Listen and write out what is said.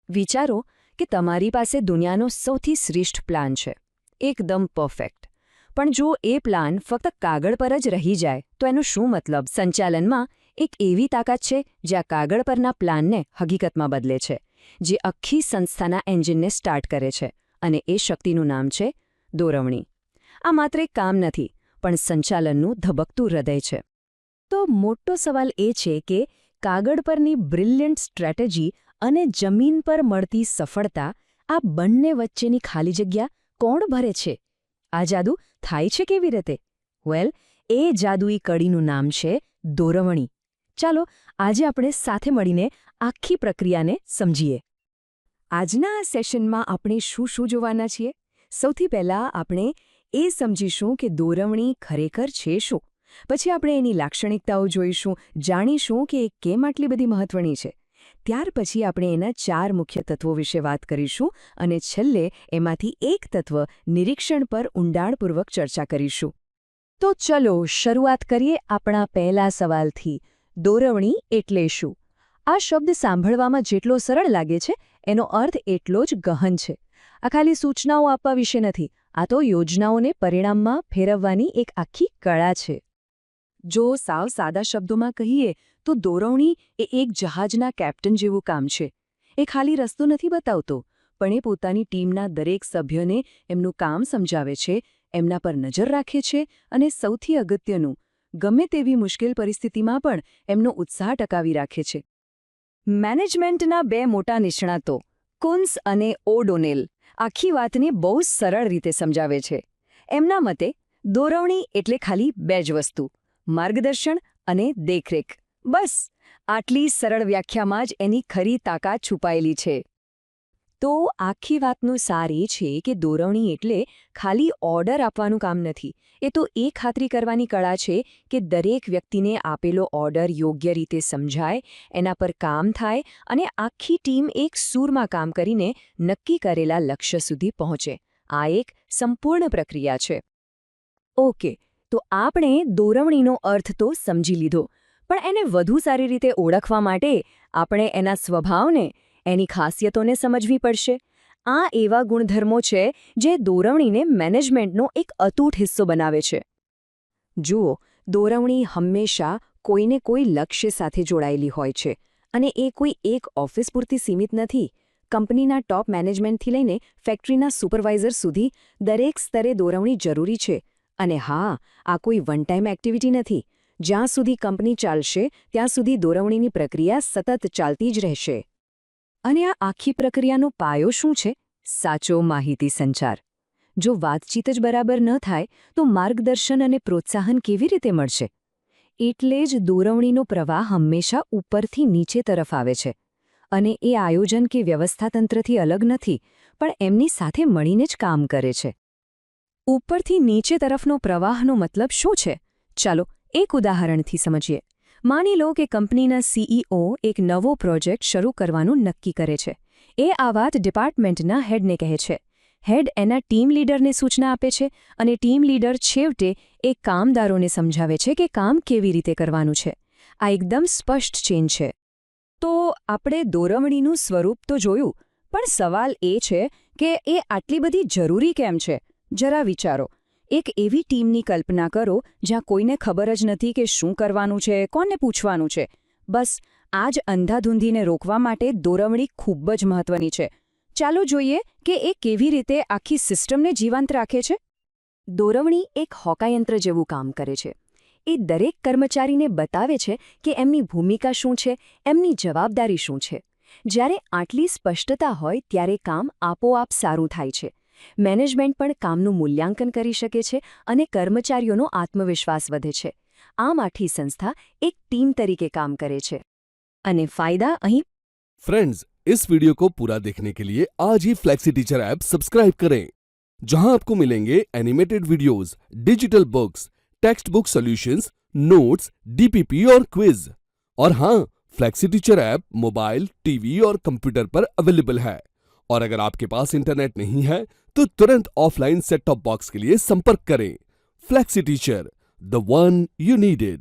વિચારો કે તમારી પાસે દુનિયાનો સૌથી શ્રેષ્ઠ પ્લાન છે, એકદમ પરફેક્ટ. પણ જો એ પ્લાન ફક્ત કાગળ પર જ રહી જાય તો એનો શું મતલબ? સંચાલનમાં એક એવી તાકાત છે જ્યાં કાગળ પરના પ્લાનને હકીકતમાં બદલે છે, જે આખી સંસ્થાના એન્જિનને સ્ટાર્ટ કરે છે, અને એ શક્તિનું નામ છે દોરવણી. આ માત્ર એક કામ નથી, પણ સંચાલનનું ધબકતું હૃદય છે. તો મોટો સવાલ એ છે કે કાગળ પરની બ્રિલિયન્ટ સ્ટ્રેટેજી અને જમીન પર મળતી સફળતા, આ બંને વચ્ચેની ખાલી જગ્યા કોણ ભરે છે? આ જાદુ થાય છે કેવી રીતે? વેલ, એ જાદુઈ કડીનું નામ છે દોરવણી. ચાલો આજે આપણે સાથે મળીને આખી પ્રક્રિયાને સમજીએ. આજના આ સેશનમાં આપણે શું શું જોવાના છીએ? સૌથી પહેલાં આપણે એ સમજીશું કે દોરવણી ખરેખર છે શું. પછી આપણે એની લાક્ષણિકતાઓ જોઈશું, જાણીશું કે એ કેમ આટલી બધી મહત્વની છે. ત્યાર પછી આપણે એના 4 મુખ્ય તત્વો વિશે વાત કરીશું અને છેલ્લે એમાંથી એક તત્વ નિરીક્ષણ પર ઊંડાણપૂર્વક ચર્ચા કરીશું. તો ચલો શરૂઆત કરીએ આપણા પહેલા સવાલથી. દોરવણી એટલે શું? આ શબ્દ સાંભળવામાં જેટલો સરળ લાગે છે, એનો અર્થ એટલો જ ગહન છે. આ ખાલી સૂચનાઓ આપવા વિશે નથી, આ તો યોજનાઓને પરિણામમાં ફેરવવાની એક આખી કળા છે. જો સાવ સાદા શબ્દોમાં કહીએ તો દોરવણી એ એક જહાજના કેપ્ટન જેવું કામ છે. એ ખાલી રસ્તો નથી બતાવતો, પણ એ પોતાની ટીમના દરેક સભ્યોને એમનું કામ સમજાવે છે, એમના પર નજર રાખે છે અને સૌથી અગત્યનું, ગમે તેવી મુશ્કેલ પરિસ્થિતિમાં પણ એમનો ઉત્સાહ ટકાવી રાખે છે. મેનેજમેન્ટના 2 મોટા નિષ્ણાતો, કુન્સ અને ઓ'ડોનેલ, આખી વાતને બહુ સરળ રીતે સમજાવે છે. એમના મતે દોરવણી એટલે ખાલી 2 જ વસ્તુ, માર્ગદર્શન અને દેખરેખ. બસ આટલી સરળ વ્યાખ્યામાં જ એની ખરી તાકાત છુપાયેલી છે. તો આખી વાતનું સાર એ છે કે દોરવણી એટલે ખાલી ઓર્ડર આપવાનું કામ નથી. એ તો એ ખાતરી કરવાની કળા છે કે દરેક વ્યક્તિને આપેલો ઓર્ડર યોગ્ય રીતે સમજાય, એના પર કામ થાય અને આખી ટીમ એક સૂરમાં કામ કરીને નક્કી કરેલા લક્ષ્ય સુધી પહોંચે. આ એક સંપૂર્ણ પ્રક્રિયા છે. ઓકે, તો આપણે દોરવણીનો અર્થ તો સમજી લીધો, પણ એને વધુ સારી રીતે ઓળખવા માટે આપણે એના સ્વભાવને, એની ખાસિયતોને સમજવી પડશે. આ એવા ગુણધર્મો છે જે દોરવણીને મેનેજમેન્ટનો એક અતૂટ હિસ્સો બનાવે છે. જુઓ, દોરવણી હંમેશા કોઈને કોઈ લક્ષ્ય સાથે જોડાયેલી હોય છે, અને એ કોઈ એક ઓફિસ પૂરતી સીમિત નથી. કંપનીના ટોપ મેનેજમેન્ટથી લઈને ફેક્ટરીના સુપરવાઇઝર સુધી દરેક સ્તરે દોરવણી જરૂરી છે. અને હા, આ કોઈ વન ટાઈમ એક્ટિવિટી નથી. જ્યાં સુધી કંપની ચાલશે ત્યાં સુધી દોરવણીની પ્રક્રિયા સતત ચાલતી જ રહેશે. અને આ આખી પ્રક્રિયાનો પાયો શું છે? સાચો માહિતી સંચાર. જો વાતચીત જ બરાબર ન થાય તો માર્ગદર્શન અને પ્રોત્સાહન કેવી રીતે મળશે? એટલે જ દોરવણીનો પ્રવાહ હંમેશા ઉપરથી નીચે તરફ આવે છે. અને એ આયોજન કે વ્યવસ્થાતંત્રથી અલગ નથી, પણ એમની સાથે મળીને જ કામ કરે છે. ઉપરથી નીચે તરફનો પ્રવાહનો મતલબ શું છે? ચાલો એક ઉદાહરણથી સમજીએ. માની લો કે કંપનીના CEO એક નવો પ્રોજેક્ટ શરૂ કરવાનું નક્કી કરે છે. એ આ વાત ડિપાર્ટમેન્ટના હેડને કહે છે. હેડ એના ટીમ લીડરને સૂચના આપે છે, અને ટીમ લીડર છેવટે એ કામદારોને સમજાવે છે કે કામ કેવી રીતે કરવાનું છે. આ એકદમ સ્પષ્ટ ચેન છે. તો આપણે દોરવણીનું સ્વરૂપ તો જોયું, પણ સવાલ એ છે કે એ આટલી બધી જરૂરી કેમ છે? જરા વિચારો. એક એવી ટીમની કલ્પના કરો જ્યાં કોઈને ખબર જ નથી કે શું કરવાનું છે, કોને પૂછવાનું છે. બસ આ જ અંધાધૂંધીને રોકવા માટે દોરવણી ખૂબ જ મહત્વની છે. ચાલો જોઈએ કે એ કેવી રીતે આખી સિસ્ટમને જીવંત રાખે છે. દોરવણી એક હોકાયંત્ર જેવું કામ કરે છે. એ દરેક કર્મચારીને બતાવે છે કે એમની ભૂમિકા શું છે, એમની જવાબદારી શું છે. જ્યારે આટલી સ્પષ્ટતા હોય ત્યારે કામ આપોઆપ સારું થાય છે. મેનેજમેન્ટ પણ કામનું મૂલ્યાંકન કરી શકે છે અને કર્મચારીઓનો આત્મવિશ્વાસ વધે છે. આમ આખી સંસ્થા એક ટીમ તરીકે કામ કરે છે. અને ફાયદા અહીં. फ्रेंड्स, इस वीडियो को पूरा देखने के लिए आज ही फ्लेक्सी टीचर ऐप सब्सक्राइब करें, जहां आपको मिलेंगे animated videos, digital books, text book solutions, notes, DPP और क्विज. और हाँ, flexi teacher app mobile, TV और कंप्यूटर पर अवेलेबल है. और अगर आपके पास इंटरनेट नहीं है तो तुरंत ऑफलाइन सेट टॉप बॉक्स के लिए संपर्क करें. Flexi teacher, the one you needed.